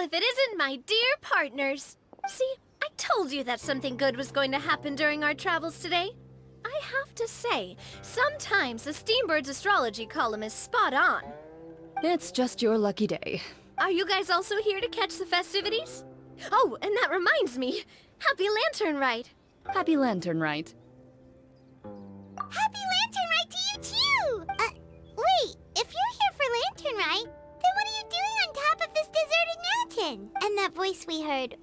if it isn't my dear partners. See, I told you that something good was going to happen during our travels today. I have to say, sometimes the Steambird's astrology column is spot on. It's just your lucky day. Are you guys also here to catch the festivities? Oh, and that reminds me. Happy Lantern Rite. Happy Lantern Rite. Happy Lantern Rite to you too! Wait, if you're here for Lantern Rite, then what are you doing on top of this deserted mountain? And that voice we heard,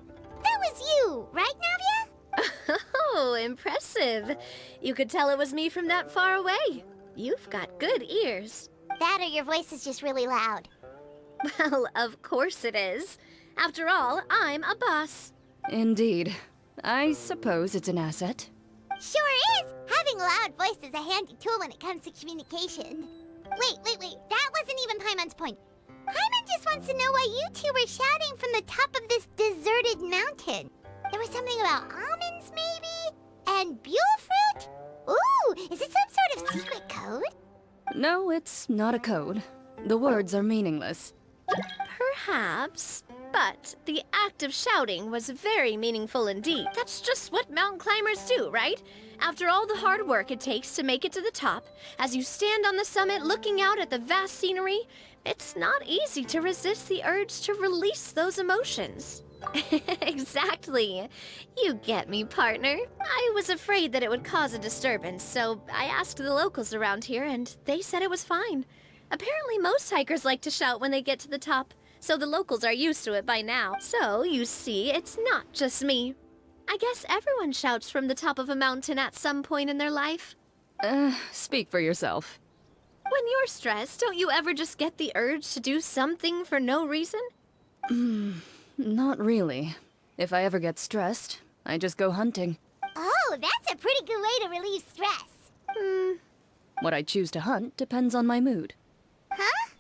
that was you, right, Navia? Oh, impressive. You could tell it was me from that far away. You've got good ears. That or your voice is just really loud. Well, of course it is. After all, I'm a boss. Indeed. I suppose it's an asset. Sure is! Having a loud voice is a handy tool when it comes to communication. Wait. That wasn't even Paimon's point. Paimon just wants to know why you two were shouting from the top of this deserted mountain. There was something about almonds, maybe? And buell fruit? Ooh, is it some sort of secret code? No, it's not a code. The words are meaningless. Perhaps. But the act of shouting was very meaningful indeed. That's just what mountain climbers do, right? After all the hard work it takes to make it to the top, as you stand on the summit looking out at the vast scenery, it's not easy to resist the urge to release those emotions. Exactly. You get me, partner. I was afraid that it would cause a disturbance, so I asked the locals around here, and they said it was fine. Apparently most hikers like to shout when they get to the top, so the locals are used to it by now. So, you see, it's not just me. I guess everyone shouts from the top of a mountain at some point in their life. Speak for yourself. When you're stressed, don't you ever just get the urge to do something for no reason? Not really. If I ever get stressed, I just go hunting. Oh, that's a pretty good way to relieve stress. What I choose to hunt depends on my mood. Huh?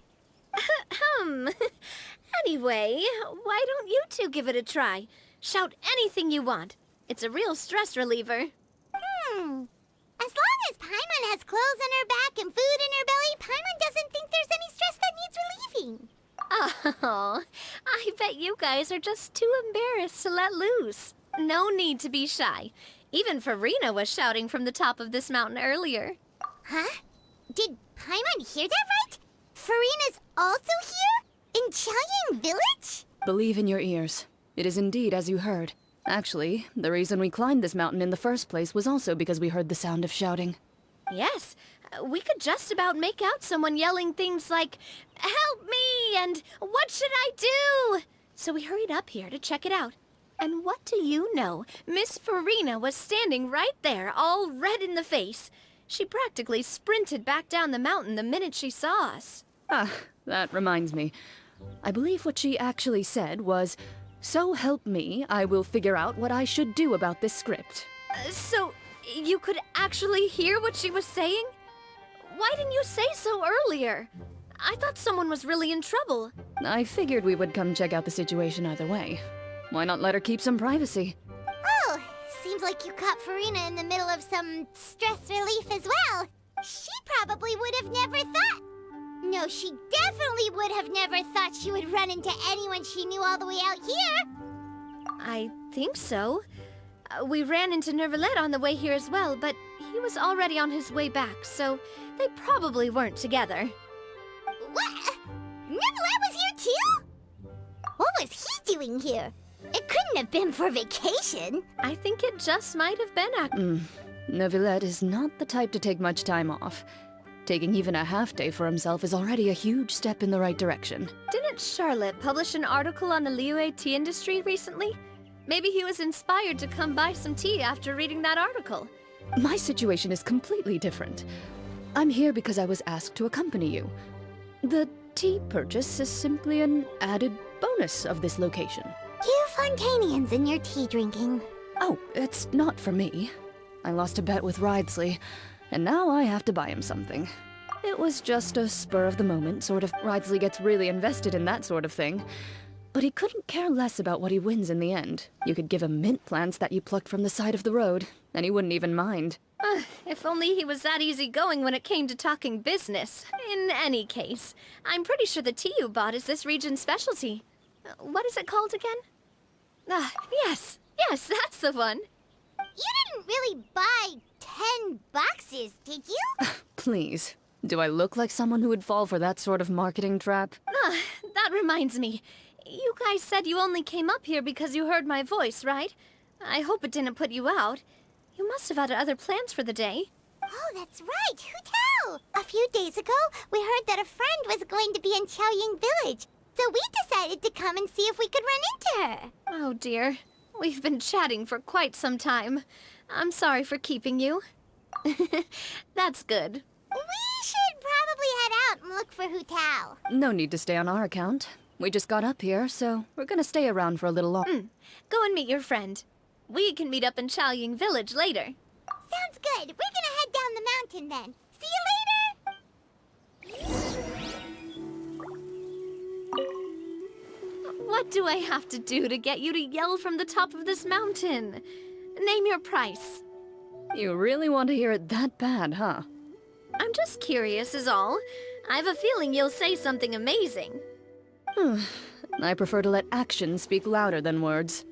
Anyway, why don't you two give it a try? Shout anything you want. It's a real stress reliever. As long as Paimon has clothes on her back and food in her belly, Paimon doesn't think there's any stress that needs relieving. Oh, I bet you guys are just too embarrassed to let loose. No need to be shy. Even Furina was shouting from the top of this mountain earlier. Huh? Did Paimon hear that right? Furina's also here? In Chaoyang Village? Believe in your ears. It is indeed as you heard. Actually, the reason we climbed this mountain in the first place was also because we heard the sound of shouting. Yes, we could just about make out someone yelling things like, "Help me!" and "What should I do?" So we hurried up here to check it out. And what do you know? Miss Furina was standing right there, all red in the face. She practically sprinted back down the mountain the minute she saw us. Ah, that reminds me. I believe what she actually said was, "So help me, I will figure out what I should do about this script." So, you could actually hear what she was saying? Why didn't you say so earlier? I thought someone was really in trouble. I figured we would come check out the situation either way. Why not let her keep some privacy? Oh, seems like you caught Furina in the middle of some stress relief as well. She probably would have never thought. No, she definitely would have never thought she would run into anyone she knew all the way out here. I think so. We ran into Nervalet on the way here as well, but he was already on his way back, so they probably weren't together. What? Nervalet was here too? What was he doing here? It couldn't have been for vacation. I think it just might have been Neuvillette is not the type to take much time off. Taking even a half day for himself is already a huge step in the right direction. Didn't Charlotte publish an article on the Liyue tea industry recently? Maybe he was inspired to come buy some tea after reading that article. My situation is completely different. I'm here because I was asked to accompany you. The tea purchase is simply an added bonus of this location. You Fontanians and your tea drinking. Oh, it's not for me. I lost a bet with Ridesley, and now I have to buy him something. It was just a spur of the moment sort of. Ridesley gets really invested in that sort of thing. But he couldn't care less about what he wins in the end. You could give him mint plants that you plucked from the side of the road, and he wouldn't even mind. If only he was that easygoing when it came to talking business. In any case, I'm pretty sure the tea you bought is this region's specialty. What is it called again? Yes, that's the one. You didn't really buy 10 boxes, did you? Please. Do I look like someone who would fall for that sort of marketing trap? That reminds me. You guys said you only came up here because you heard my voice, right? I hope it didn't put you out. You must have had other plans for the day. Oh, that's right. Who tell? A few days ago, we heard that a friend was going to be in Chaoying Village. So we decided to come and see if we could run into her. Oh dear. We've been chatting for quite some time. I'm sorry for keeping you. That's good. We should probably head out and look for Hu Tao. No need to stay on our account. We just got up here, so we're gonna stay around for a little longer. Go and meet your friend. We can meet up in Chaoying Village later. Sounds good. We're gonna head down the mountain then. See you later! What do I have to do to get you to yell from the top of this mountain? Name your price. You really want to hear it that bad, huh? I'm just curious is all. I have a feeling you'll say something amazing. I prefer to let actions speak louder than words.